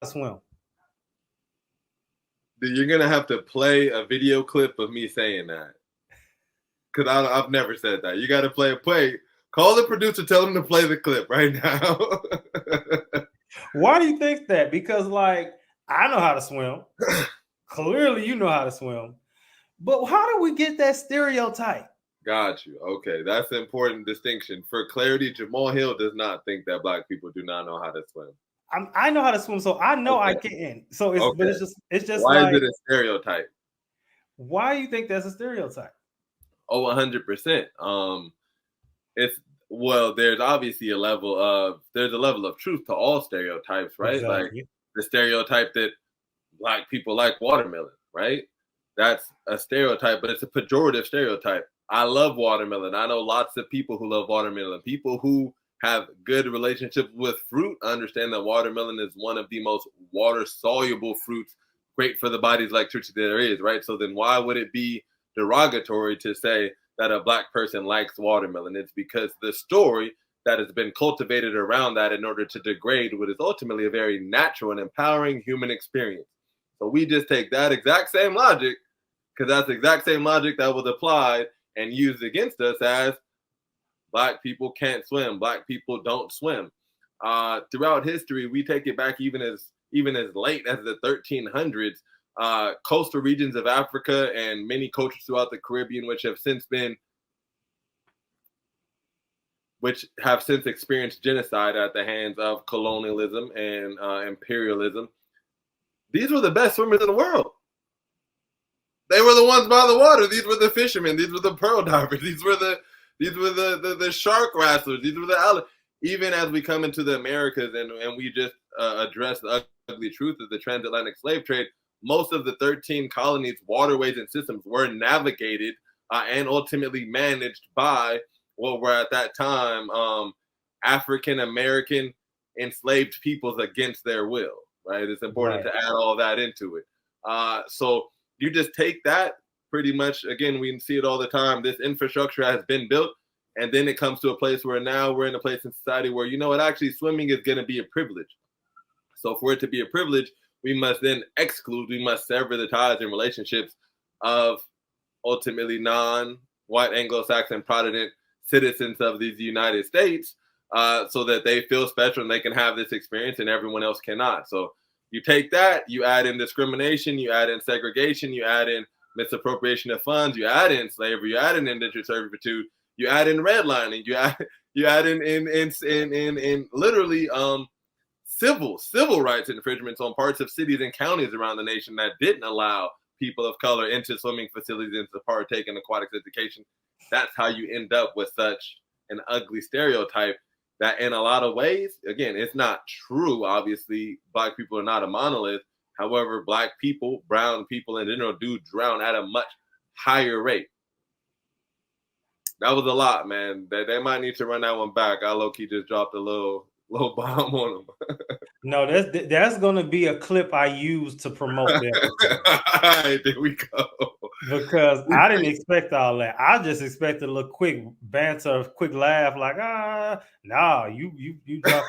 swim. You're gonna have to play a video clip of me saying that, because I've never said that. You got to play. Call the producer, tell him to play the clip right now. Why do you think that? Because like I know how to swim. Clearly, you know how to swim. But how do we get that stereotype? Got you. Okay, that's an important distinction. For clarity, Jamal Hill does not think that Black people do not know how to swim. I know how to swim, so I know I can. So but it's just why like, is it a stereotype? Why do you think that's a stereotype? Oh, 100%. There's obviously a level of truth to all stereotypes, right? Exactly. Like the stereotype that Black people like watermelon, right? That's a stereotype, but it's a pejorative stereotype. I love watermelon. I know lots of people who love watermelon. People who have good relationships with fruit understand that watermelon is one of the most water-soluble fruits, great for the body's electricity there is, right? So then why would it be derogatory to say that a Black person likes watermelon? It's because the story that has been cultivated around that in order to degrade what is ultimately a very natural and empowering human experience. So we just take that exact same logic, because that's the exact same logic that was applied and used against us as Black people can't swim, Black people don't swim. Throughout history, we take it back even as late as the 1300s. Coastal regions of Africa and many cultures throughout the Caribbean, which have since experienced genocide at the hands of colonialism and imperialism. These were the best swimmers in the world. They were the ones by the water. These were the fishermen. These were the pearl divers. These were the shark wrestlers. These were the even as we come into the Americas and we just address the ugly truth of the transatlantic slave trade. Most of the 13 colonies, waterways, and systems were navigated and ultimately managed by what were at that time African American enslaved peoples against their will. Right? It's important to add all that into it. So you just take that pretty much. Again, we see it all the time. This infrastructure has been built, and then it comes to a place where now we're in a place in society where, actually swimming is going to be a privilege. So for it to be a privilege, we must then we must sever the ties and relationships of ultimately non-white Anglo-Saxon Protestant citizens of these United States so that they feel special and they can have this experience and everyone else cannot. So you take that, you add in discrimination, you add in segregation, you add in misappropriation of funds, you add in slavery, you add in indentured servitude, you add in redlining, you add in literally civil rights infringements on parts of cities and counties around the nation that didn't allow people of color into swimming facilities and to partake in aquatic education. That's how you end up with such an ugly stereotype that in a lot of ways, again, it's not true. Obviously, Black people are not a monolith. However, Black people, brown people in general, do drown at a much higher rate. That was a lot, man. They might need to run that one back. I low-key just dropped a little bomb on them. No, that's going to be a clip I use to promote that. All right, there we go. Because I didn't expect all that. I just expected a little quick banter, quick laugh, like, nah, you dropped